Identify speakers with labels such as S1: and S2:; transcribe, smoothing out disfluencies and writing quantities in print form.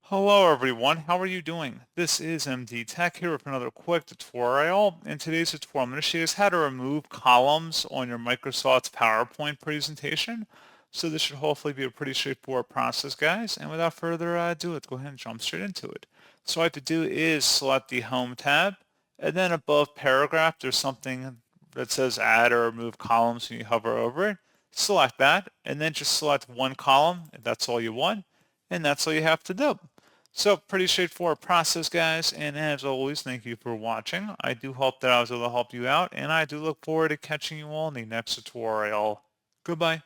S1: Hello everyone, how are you doing? This is MD Tech here with another quick tutorial. In today's tutorial, I'm going to show you guys how to remove columns on your Microsoft's PowerPoint presentation. So this should hopefully be a pretty straightforward process, guys. And without further ado, let's go ahead and jump straight into it. So what I have to do is select the Home tab, and then above Paragraph, there's something that says Add or Remove Columns when you hover over it. Select that, and then just select one column if that's all you want, and that's all you have to do. So pretty straightforward process, guys, and as always, thank you for watching. I do hope that I was able to help you out, and I do look forward to catching you all in the next tutorial. Goodbye.